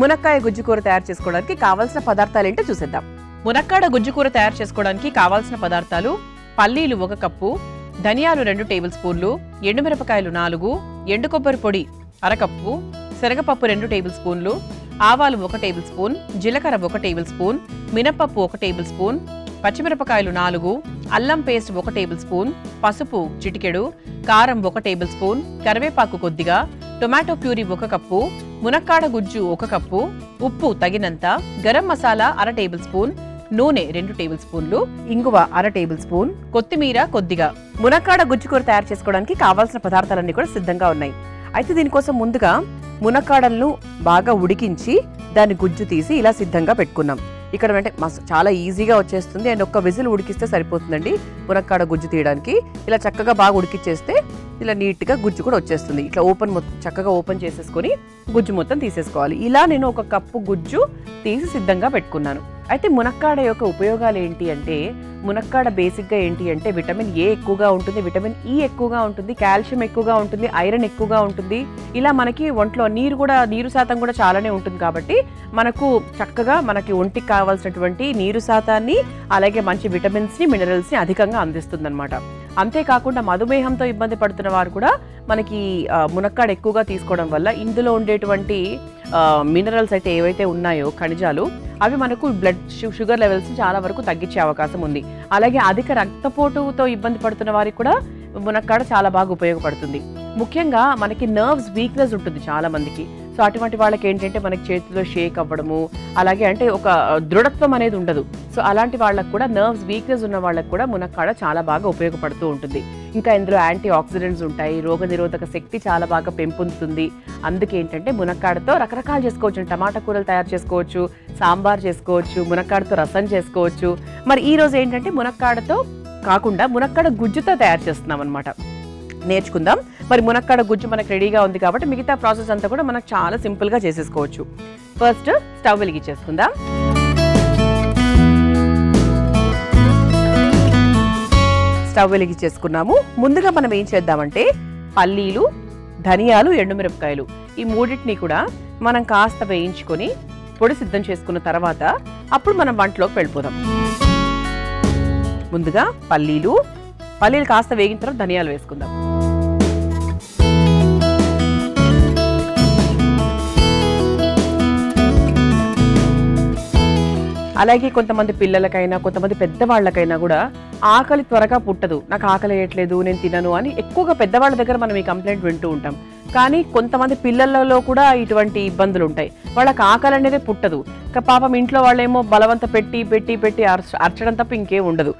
మునక్కాయ గుజ్జు కూర తయారు చేసుకోవడానికి కావాల్సిన పదార్థాలు ఏంటో చూసేద్దాం. మునక్కాడ గుజ్జు కూర తయారు చేసుకోవడానికి కావాల్సిన పదార్థాలు: పల్లీలు 1 కప్పు, ధనియాలు 2 టేబుల్ స్పూన్లు, ఎండుమిరపకాయలు 4, ఎండు కొబ్బరి పొడి 1/2 కప్పు, శనగపప్పు 2 టేబుల్ స్పూన్లు, ఆవాలు 1 టేబుల్ స్పూన్, జీలకర్ర 1 టేబుల్ స్పూన్, మినపప్పు 1 టేబుల్ స్పూన్, పచ్చిమిరపకాయలు 4, అల్లం పేస్ట్ 1 టేబుల్ స్పూన్, పసుపు చిటికెడు, కారం 1 టేబుల్ స్పూన్, కరివేపాకు కొద్దిగా, టొమాటో ప్యూరీ 1 కప్పు, మునక్కాడ గుజ్జు 1 కప్పు, ఉప్పు తగినంత, గరం మసాలా 1/2 టేబుల్ స్పూన్, నూనె 2 టేబుల్ స్పూన్లు, ఇంగువ 1/2 టేబుల్ స్పూన్, కొత్తిమీర కొద్దిగా. మునక్కాడ గుజ్జు కూర తయారు చేసుకోవడానికి కావాల్సిన పదార్థాలన్నీ కూడా సిద్ధంగా ఉన్నాయి. అయితే దీనికోసం ముందుగా మునక్కాడలను బాగా ఉడికించి దాని గుజ్జు తీసి ఇలా సిద్ధంగా పెట్టుకున్నాం. ఇక్కడ అంటే చాలా ఈజీగా వచ్చేస్తుంది అండ్ ఒక్క విజిల్ ఉడికిస్తే సరిపోతుందండి మునక్కాడ గుజ్జు తీయడానికి. ఇలా చక్కగా బాగా ఉడికిచ్చేస్తే ఇలా నీట్గా గుజ్జు కూడా వచ్చేస్తుంది. ఇట్లా చక్కగా ఓపెన్ చేసేసుకొని గుజ్జు మొత్తం తీసేసుకోవాలి. ఇలా నేను 1 కప్పు గుజ్జు తీసి సిద్ధంగా పెట్టుకున్నాను. అయితే మునక్కాడ యొక్క ఉపయోగాలు ఏంటి అంటే, మునక్కాడ బేసిక్గా ఏంటి అంటే విటమిన్ ఏ ఎక్కువగా ఉంటుంది, విటమిన్ ఈ ఎక్కువగా ఉంటుంది, కాల్షియం ఎక్కువగా ఉంటుంది, ఐరన్ ఎక్కువగా ఉంటుంది. ఇలా మనకి ఒంట్లో నీరు శాతం కూడా చాలానే ఉంటుంది. కాబట్టి మనకు చక్కగా మనకి ఒంటికి కావాల్సినటువంటి నీరు శాతాన్ని అలాగే మంచి విటమిన్స్ని మినరల్స్ని అధికంగా అందిస్తుంది అనమాట. అంతేకాకుండా మధుమేహంతో ఇబ్బంది పడుతున్న వారు కూడా మనకి మునక్కాడ ఎక్కువగా తీసుకోవడం వల్ల ఇందులో ఉండేటువంటి మినరల్స్ అయితే ఏవైతే ఉన్నాయో ఖనిజాలు అవి మనకు బ్లడ్ షుగర్ లెవెల్స్ చాలా వరకు తగ్గించే అవకాశం ఉంది. అలాగే అధిక రక్తపోటుతో ఇబ్బంది పడుతున్న వారికి కూడా మునక్కాడ చాలా బాగా ఉపయోగపడుతుంది. ముఖ్యంగా మనకి నర్వ్స్ వీక్నెస్ ఉంటుంది చాలా మందికి. సో అటువంటి వాళ్ళకి ఏంటంటే మనకి చేతిలో షేక్ అవ్వడము, అలాగే అంటే ఒక దృఢత్వం అనేది ఉండదు. సో అలాంటి వాళ్ళకు కూడా నర్వ్స్ వీక్నెస్ ఉన్న వాళ్ళకి కూడా మునక్కాడ చాలా బాగా ఉపయోగపడుతూ ఉంటుంది. ఇంకా ఇందులో యాంటీ ఆక్సిడెంట్స్ ఉంటాయి, రోగనిరోధక శక్తి చాలా బాగా పెంపొందుతుంది. అందుకే ఏంటంటే మునక్కాడతో రకరకాలు చేసుకోవచ్చు. టమాటా కూరలు తయారు చేసుకోవచ్చు, సాంబార్ చేసుకోవచ్చు, మునక్కాడతో రసం చేసుకోవచ్చు. మరి ఈ రోజు ఏంటంటే మునక్కాడతో కాకుండా మునక్కాడ గుజ్జుతో తయారు చేస్తున్నాం అనమాట. నేర్చుకుందాం. మరి మునక్కాడ గుజ్జు మనకు రెడీగా ఉంది కాబట్టి మిగతా ప్రాసెస్ అంతా కూడా మనకు చాలా సింపుల్గా చేసేసుకోవచ్చు. ఫస్ట్ స్టవ్ వెలిగించేసుకుందాం. స్టవ్ వెలిగించేసుకున్నాము. ముందుగా మనం ఏం చేద్దామంటే పల్లీలు, ధనియాలు, ఎండుమిరపకాయలు ఈ మూడింటిని కూడా మనం కాస్త వేయించుకొని పొడి సిద్ధం చేసుకున్న తర్వాత అప్పుడు మనం వంటలోకి వెళ్ళిపోదాం. ముందుగా పల్లీలు కాస్త వేగిన తర్వాత ధనియాలు వేసుకుందాం. అలాగే కొంతమంది పిల్లలకైనా కొంతమంది పెద్దవాళ్ళకైనా కూడా ఆకలి త్వరగా పుట్టదు. నాకు ఆకలి వేయట్లేదు, నేను తినను అని ఎక్కువగా పెద్దవాళ్ళ దగ్గర మనం ఈ కంప్లైంట్ వింటూ ఉంటాం. కానీ కొంతమంది పిల్లలలో కూడా ఇటువంటి ఇబ్బందులు ఉంటాయి. వాళ్ళకి ఆకలి అనేది పుట్టదు. పాపం ఇంట్లో వాళ్ళేమో బలవంత పెట్టి అరచడం తప్ప ఇంకేం ఉండదు.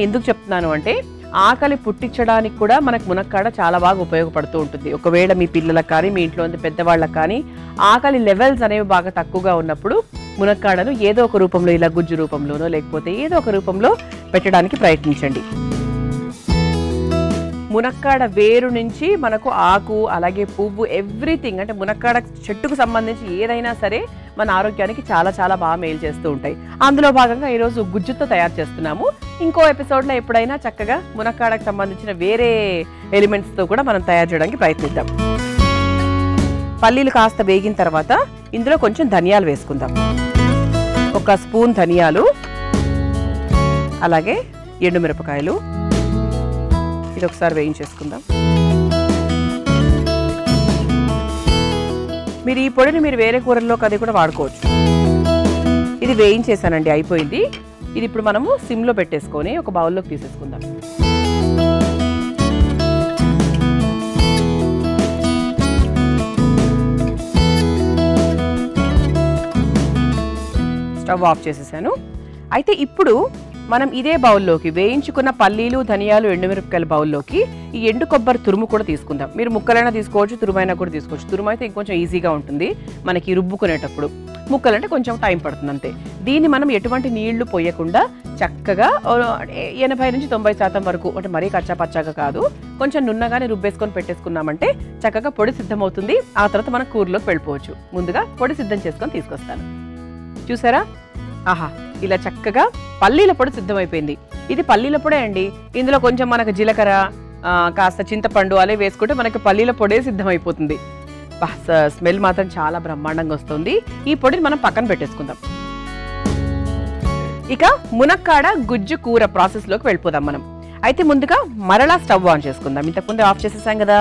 ఎందుకు చెప్తున్నాను అంటే ఆకలి పుట్టించడానికి కూడా మనకు మునక్కాడ చాలా బాగా ఉపయోగపడుతూ ఉంటుంది. ఒకవేళ మీ పిల్లలకు కానీ మీ ఇంట్లో ఉన్న పెద్దవాళ్ళకి కానీ ఆకలి లెవెల్స్ అనేవి బాగా తక్కువగా ఉన్నప్పుడు మునక్కాడను ఏదో ఒక రూపంలో ఇలా గుజ్జు రూపంలోనో లేకపోతే ఏదో ఒక రూపంలో పెట్టడానికి ప్రయత్నించండి. మునక్కాడ వేరు నుంచి మనకు ఆకు అలాగే పువ్వు ఎవ్రీథింగ్ అంటే మునక్కాడ చెట్టుకు సంబంధించి ఏదైనా సరే మన ఆరోగ్యానికి చాలా చాలా బాగా మేలు చేస్తూ ఉంటాయి. అందులో భాగంగా ఈరోజు గుజ్జుతో తయారు చేస్తున్నాము. ఇంకో ఎపిసోడ్లో ఎప్పుడైనా చక్కగా మునక్కాడకు సంబంధించిన వేరే ఎలిమెంట్స్తో కూడా మనం తయారు చేయడానికి ప్రయత్నిద్దాం. పల్లీలు కాస్త వేగిన తర్వాత ఇందులో కొంచెం ధనియాలు వేసుకుందాం. 1 స్పూన్ ధనియాలు, అలాగే ఎండుమిరపకాయలు ఇది ఒకసారి వేయించేసుకుందాం. మీరు ఈ పొడిని మీరు వేరే కూరల్లోకి అది కూడా వాడుకోవచ్చు. ఇది వేయించేసానండి, అయిపోయింది. ఇది ఇప్పుడు మనము సిమ్లో పెట్టేసుకొని ఒక బౌల్లోకి తీసేసుకుందాం. స్టవ్ ఆఫ్ చేసేసాను. అయితే ఇప్పుడు మనం ఇదే బౌల్లోకి వేయించుకున్న పల్లీలు, ధనియాలు, ఎండుమిరపకాయల బౌల్లోకి ఈ ఎండు కొబ్బరి తురుము కూడా తీసుకుందాం. మీరు ముక్కలైనా తీసుకోవచ్చు, తురుమైనా కూడా తీసుకోవచ్చు. తురుము అయితే ఇంకొంచెం ఈజీగా ఉంటుంది మనకి రుబ్బుకునేటప్పుడు. ముక్కలంటే కొంచెం టైం పడుతుంది అంతే. దీన్ని మనం ఎటువంటి నీళ్లు పోయకుండా చక్కగా 80 నుంచి 90% వరకు అంటే మరీ కచ్చాపచ్చాగా కాదు, కొంచెం నున్నగానే రుబ్బేసుకొని పెట్టేసుకున్నామంటే చక్కగా పొడి సిద్ధమవుతుంది. ఆ తర్వాత మనం కూరలోకి వెళ్ళిపోవచ్చు. ముందుగా పొడి సిద్ధం చేసుకొని తీసుకొస్తాను. చూసారా, ఆహా ఇలా చక్కగా పల్లీల పొడి సిద్ధమైపోయింది. ఇది పల్లీల పొడే అండి. ఇందులో కొంచెం మనకు జీలకర్ర, కాస్త చింతపండు అలా వేసుకుంటే మనకి పల్లీల పొడే సిద్ధమైపోతుంది. స్మెల్ మాత్రం చాలా బ్రహ్మాండంగా వస్తుంది. ఈ పొడిని మనం పక్కన పెట్టేసుకుందాం. ఇక మునక్కాడ గుజ్జు కూర ప్రాసెస్లోకి వెళ్ళిపోదాం మనం. అయితే ముందుగా మరలా స్టవ్ ఆన్ చేసుకుందాం. ఇంతకుముందు ఆఫ్ చేసేసాం కదా,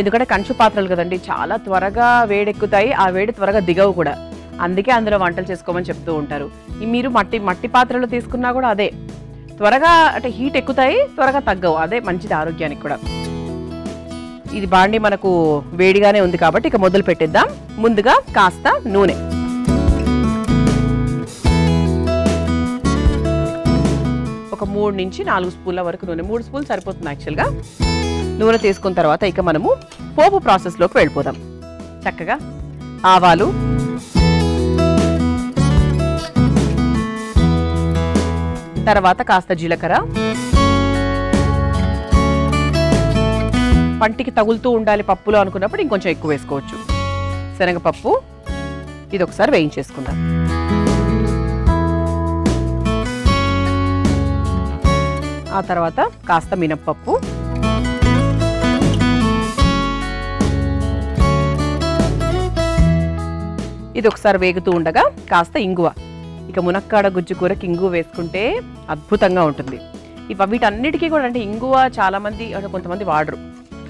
ఎందుకంటే కంచు పాత్రలు కదండి, చాలా త్వరగా వేడెక్కుతాయి, ఆ వేడి త్వరగా దిగవు కూడా. అందుకే అందులో వంటలు చేసుకోమని చెప్తూ ఉంటారు. మీరు మట్టి పాత్రలు తీసుకున్నా కూడా అదే, త్వరగా అంటే హీట్ ఎక్కుతాయి, త్వరగా తగ్గవు. అదే మంచిది ఆరోగ్యానికి కూడా. ఇది బాండి మనకు వేడిగానే ఉంది కాబట్టి ఇక మొదలు పెట్టేద్దాం. ముందుగా కాస్త నూనె, ఒక 3 నుంచి 4 స్పూన్ల వరకు నూనె, 3 స్పూన్లు సరిపోతుంది యాక్చువల్గా. నూనె తీసుకున్న తర్వాత ఇక మనము పోపు ప్రాసెస్లోకి వెళ్ళిపోదాం. చక్కగా ఆవాలు, తర్వాత కాస్త జీలకర్ర, పంటికి తగులుతూ ఉండాలి పప్పులో అనుకున్నప్పుడు ఇంకొంచెం ఎక్కువ వేసుకోవచ్చు. శనగపప్పు, ఇది ఒకసారి వేయించేసుకుందాం. ఆ తర్వాత కాస్త మినప్పప్పు, ఇది ఒకసారి వేగుతూ ఉండగా కాస్త ఇంగువ. ఇక మునక్కాడ గుజ్జు కూరకి ఇంగువ వేసుకుంటే అద్భుతంగా ఉంటుంది. వీటన్నిటికీ కూడా అంటే ఇంగువ చాలామంది అంటే కొంతమంది వాడరు,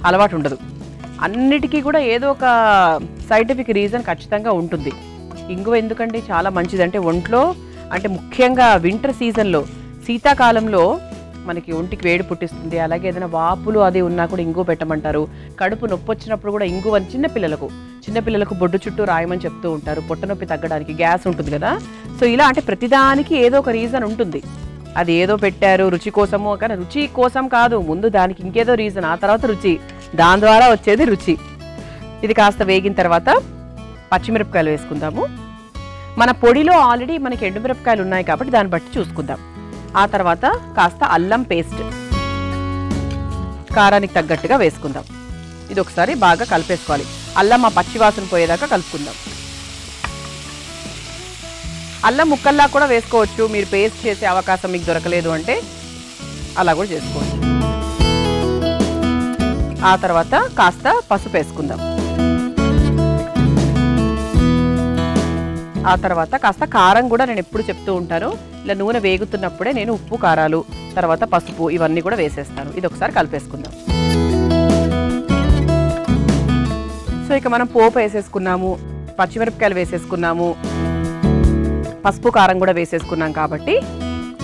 అలవాటు ఉండదు. అన్నిటికీ కూడా ఏదో ఒక సైంటిఫిక్ రీజన్ ఖచ్చితంగా ఉంటుంది. ఇంగువ ఎందుకండి చాలా మంచిది అంటే ఒంట్లో, అంటే ముఖ్యంగా వింటర్ సీజన్లో, శీతాకాలంలో మనకి ఒంటికి వేడి పుట్టిస్తుంది. అలాగే ఏదైనా వాపులు అది ఉన్నా కూడా ఇంగువ పెట్టమంటారు. కడుపు నొప్పి వచ్చినప్పుడు కూడా ఇంగువ చిన్నపిల్లలకు బొడ్డు చుట్టూ రాయమని చెప్తూ ఉంటారు, పొట్ట నొప్పి తగ్గడానికి. గ్యాస్ ఉంటుంది కదా, సో ఇలా అంటే ప్రతిదానికి ఏదో ఒక రీజన్ ఉంటుంది. అది ఏదో పెట్టారు రుచి కోసము, కానీ రుచి కోసం కాదు, ముందు దానికి ఇంకేదో రీజన్, ఆ తర్వాత రుచి, దాని ద్వారా వచ్చేది రుచి. ఇది కాస్త వేగిన తర్వాత పచ్చిమిరపకాయలు వేసుకుందాము. మన పొడిలో ఆల్రెడీ మనకి ఎండుమిరపకాయలు ఉన్నాయి కాబట్టి దాన్ని బట్టి చూసుకుందాం. ఆ తర్వాత కాస్త అల్లం పేస్ట్ కారానికి తగ్గట్టుగా వేసుకుందాం. ఇది ఒకసారి బాగా కలిపేసుకోవాలి. అల్లం ఆ పచ్చివాసన పోయేదాకా కలుపుకుందాం. అల్లం ముక్కల్లా కూడా వేసుకోవచ్చు, మీరు పేస్ట్ చేసే అవకాశం మీకు దొరకలేదు అంటే అలా కూడా చేసుకోవచ్చు. ఆ తర్వాత కాస్త పసుపు వేసుకుందాం. ఆ తర్వాత కాస్త కారం కూడా నేను ఎప్పుడు చెప్తూ ఉంటాను, ఇలా నూనె వేగుతున్నప్పుడే నేను ఉప్పు, కారాలు, తర్వాత పసుపు ఇవన్నీ కూడా వేసేస్తాను. ఇది ఒకసారి కలిపేసుకుందాం. సో ఇక మనం పోపు వేసేసుకున్నాము, పచ్చిమిరపకాయలు వేసేసుకున్నాము, పసుపు కారం కూడా వేసేసుకున్నాం కాబట్టి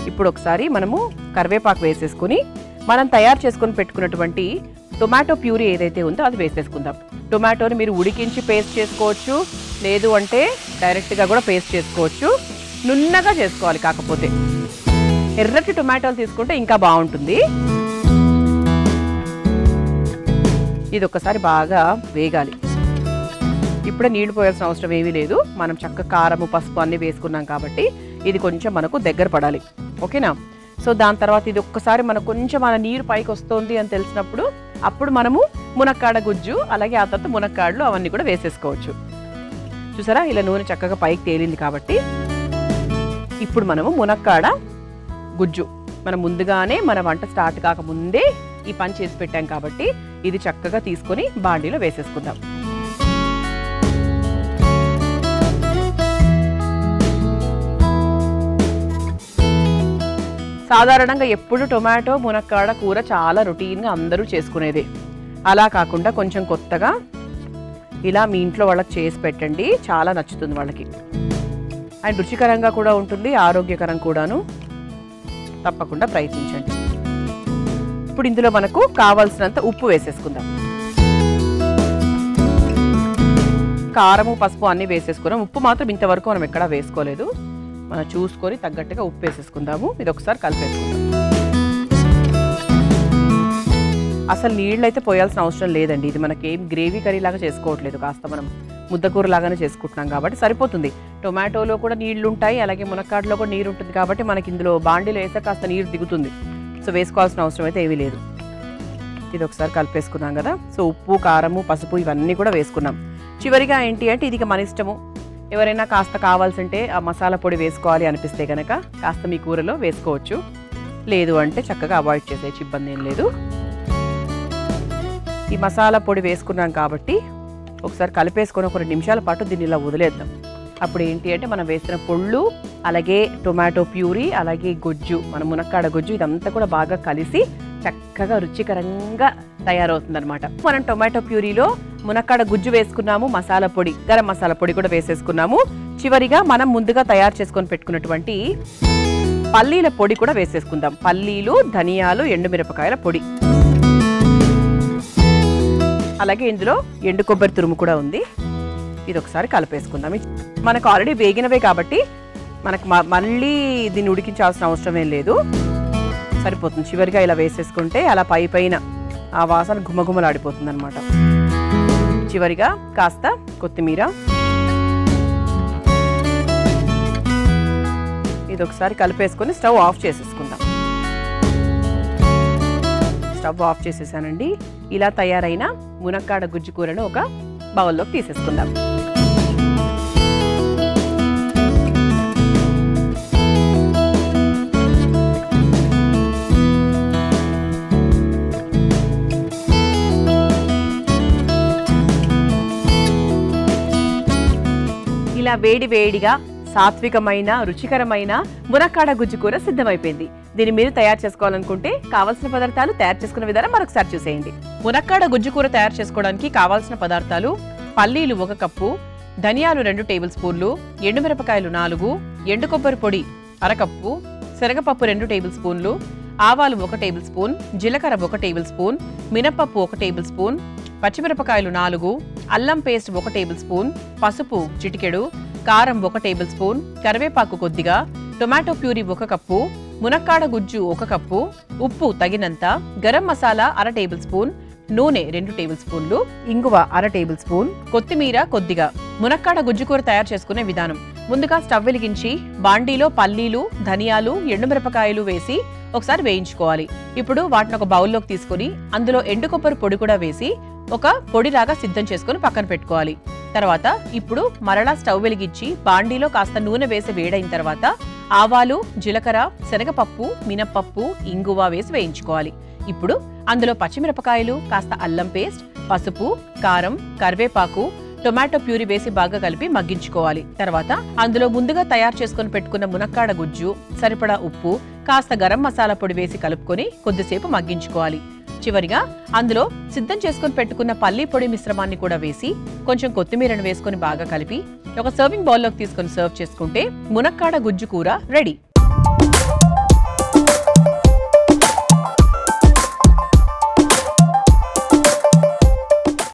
ఇప్పుడు ఒకసారి మనము కరివేపాకు వేసేసుకుని మనం తయారు చేసుకొని పెట్టుకున్నటువంటి టొమాటో ప్యూరీ ఏదైతే ఉందో అది వేసేసుకుందాం. టొమాటోని మీరు ఉడికించి పేస్ట్ చేసుకోవచ్చు, లేదు అంటే డైరెక్ట్గా కూడా పేస్ట్ చేసుకోవచ్చు. నున్నగా చేసుకోవాలి, కాకపోతే ఎర్రటి టొమాటోలు తీసుకుంటే ఇంకా బాగుంటుంది. ఇది ఒకసారి బాగా వేగాలి. ఇప్పుడే నీళ్లు పోయాల్సిన అవసరం ఏమీ లేదు, మనం చక్కగా కారము పసుపు అన్నీ వేసుకున్నాం కాబట్టి ఇది కొంచెం మనకు దగ్గర పడాలి. ఓకేనా? సో దాని తర్వాత ఇది ఒక్కసారి మనకు కొంచెం మన నీరు పైకి వస్తుంది అని తెలిసినప్పుడు అప్పుడు మనము మునక్కాడ గుజ్జు, అలాగే ఆ తర్వాత మునక్కాడలు అవన్నీ కూడా వేసేసుకోవచ్చు. చూసారా, ఇలా నూనె చక్కగా పైకి తేలింది కాబట్టి ఇప్పుడు మనము మునక్కాడ గుజ్జు మనం ముందుగానే మన వంట స్టార్ట్ కాకముందే ఈ పని చేసి పెట్టాం కాబట్టి ఇది చక్కగా తీసుకొని బాండీలో వేసేసుకుందాం. సాధారణంగా ఎప్పుడు టొమాటో మునక్కాడ కూర చాలా రొటీన్గా అందరూ చేసుకునేదే. అలా కాకుండా కొంచెం కొత్తగా ఇలా మీ ఇంట్లో వాళ్ళకి చేసి పెట్టండి, చాలా నచ్చుతుంది వాళ్ళకి. అండ్ రుచికరంగా కూడా ఉంటుంది, ఆరోగ్యకరం కూడాను. తప్పకుండా ప్రయత్నించండి. ఇప్పుడు ఇందులో మనకు కావాల్సినంత ఉప్పు వేసేసుకుందాం. కారము పసుపు అన్నీ వేసేసుకున్నాం. ఉప్పు మాత్రం ఇంతవరకు మనం ఎక్కడా వేసుకోలేదు. మనం చూసుకొని తగ్గట్టుగా ఉప్పు వేసేసుకుందాము. ఇది ఒకసారి కలిపేసుకుందాం. అసలు నీళ్ళు అయితే పోయాల్సిన అవసరం లేదండి. ఇది మనకి ఏం గ్రేవీ కర్రీ లాగా చేసుకోవట్లేదు, కాస్త మనం ముద్దకూర లాగానే చేసుకుంటున్నాం కాబట్టి సరిపోతుంది. టొమాటోలో కూడా నీళ్లు ఉంటాయి, అలాగే మునక్కాడలో కూడా నీరు ఉంటుంది కాబట్టి మనకి ఇందులో బాండీలో వేస్తే కాస్త నీరు దిగుతుంది. సో వేసుకోవాల్సిన అవసరం అయితే ఏమీ లేదు. ఇది ఒకసారి కలిపేసుకున్నాం కదా. సో ఉప్పు, కారము, పసుపు ఇవన్నీ కూడా వేసుకున్నాం. చివరిగా ఏంటి అంటే ఇది మన ఇష్టము. ఎవరైనా కాస్త కావాల్సింటే ఆ మసాలా పొడి వేసుకోవాలి అనిపిస్తే కనుక కాస్త మీ కూరలో వేసుకోవచ్చు, లేదు అంటే చక్కగా అవాయిడ్ చేసేయచ్చు, ఇబ్బంది ఏం లేదు. ఈ మసాలా పొడి వేసుకున్నాం కాబట్టి ఒకసారి కలిపేసుకొని ఒక 2 నిమిషాల పాటు దీన్ని ఇలా వదిలేద్దాం. అప్పుడు ఏంటి అంటే మనం వేసిన పొళ్ళు, అలాగే టొమాటో ప్యూరీ, అలాగే గుజ్జు, మన మునక్కాడ గుజ్జు ఇదంతా కూడా బాగా కలిసి చక్కగా రుచికరంగా తయారవుతుందన్నమాట. మనం టొమాటో ప్యూరీలో మునక్కాడ గుజ్జు వేసుకున్నాము, మసాలా పొడి, గరం మసాలా పొడి కూడా వేసేసుకున్నాము. చివరిగా మనం ముందుగా తయారు చేసుకొని పెట్టుకున్నటువంటి పల్లీల పొడి కూడా వేసేసుకుందాం. పల్లీలు, ధనియాలు, ఎండుమిరపకాయల పొడి, అలాగే ఇందులో ఎండు కొబ్బరి తురుము కూడా ఉంది. ఇది ఒకసారి కలిపేసుకుందాం. మనకు ఆల్రెడీ వేగినవే కాబట్టి మనకు మళ్ళీ దీన్ని ఉడికించాల్సిన అవసరం ఏం లేదు, సరిపోతుంది. చివరిగా ఇలా వేసేసుకుంటే అలా పైన ఆ వాసన గుమగుమలాడిపోతుంది అనమాట. చివరిగా కాస్త కొత్తిమీర, ఇది ఒకసారి కలిపేసుకొని స్టవ్ ఆఫ్ చేసేసుకుందాం. స్టవ్ ఆఫ్ చేసేసానండి. ఇలా తయారైన మునక్కాడ గుజ్జు కూరను ఒక బౌల్లోకి తీసేసుకుందాం. ఇలా వేడిగా సాత్వికమైన రుచికరమైన మునక్కాడ గుజ్జు కూర సిద్ధమైపోయింది. దీన్ని మీరు తయారు చేసుకోవాలనుకుంటే కావాల్సిన పదార్థాలు తయారు చేసుకునే విధానం మరొకసారి చూసేయండి. మునక్కాడ గుజ్జు కూర తయారు చేసుకోవడానికి కావాల్సిన పదార్థాలు: పల్లీలు 1 కప్పు, ధనియాలు 2 టేబుల్ స్పూన్లు, ఎండుమిరపకాయలు 4, ఎండు కొబ్బరి పొడి 1/2 కప్పు, శనగపప్పు 2 టేబుల్ స్పూన్లు, ఆవాలు 1 టేబుల్ స్పూన్, జీలకర్ర 1 టేబుల్ స్పూన్, మినపప్పు 1 టేబుల్ స్పూన్, పచ్చిమిరపకాయలు 4, అల్లం పేస్ట్ 1 టేబుల్ స్పూన్, పసుపు చిటికెడు, కారం 1 టేబుల్ స్పూన్, కరివేపాకు కొద్దిగా, టొమాటో ప్యూరీ 1 కప్పు, మునక్కాడ గుజ్జు 1 కప్పు, ఉప్పు తగినంత, గరం మసాలా 1/2 టేబుల్ స్పూన్, నూనె 2 టేబుల్ స్పూన్లు, ఇంగువ 1/2 టేబుల్ స్పూన్, కొత్తిమీర కొద్దిగా. మునక్కాడ గుజ్జు కూర తయారు చేసుకునే విధానం: ముందుగా స్టవ్ వెలిగించి బాండీలో పల్లీలు, ధనియాలు, ఎండుమిరపకాయలు వేసి ఒకసారి వేయించుకోవాలి. ఇప్పుడు వాటిని ఒక బౌల్లోకి తీసుకుని అందులో ఎండు కొబ్బరి పొడి కూడా వేసి ఒక పొడిలాగా సిద్ధం చేసుకుని పక్కన పెట్టుకోవాలి. తర్వాత ఇప్పుడు మరలా స్టవ్ వెలిగించి బాండీలో కాస్త నూనె వేసి వేడైన తర్వాత ఆవాలు, జీలకర్ర, శనగపప్పు, మినపప్పు, ఇంగువ వేసి వేయించుకోవాలి. ఇప్పుడు అందులో పచ్చిమిరపకాయలు, కాస్త అల్లం పేస్ట్, పసుపు, కారం, కరివేపాకు, టొమాటో ప్యూరీ వేసి బాగా కలిపి మగ్గించుకోవాలి. తర్వాత అందులో ముందుగా తయారు చేసుకుని పెట్టుకున్న మునక్కాడ గుజ్జు, సరిపడా ఉప్పు, కాస్త గరం మసాలా పొడి వేసి కలుపుకొని కొద్దిసేపు మగ్గించుకోవాలి. చివరిగా అందులో సిద్ధం చేసుకుని పెట్టుకున్న పల్లీ పొడి మిశ్రమాన్ని కూడా వేసి కొంచెం కొత్తిమీరను వేసుకొని బాగా కలిపి ఒక సర్వింగ్ బౌల్లోకి తీసుకొని సర్వ్ చేసుకుంటే మునక్కాడ గుజ్జు కూర రెడీ.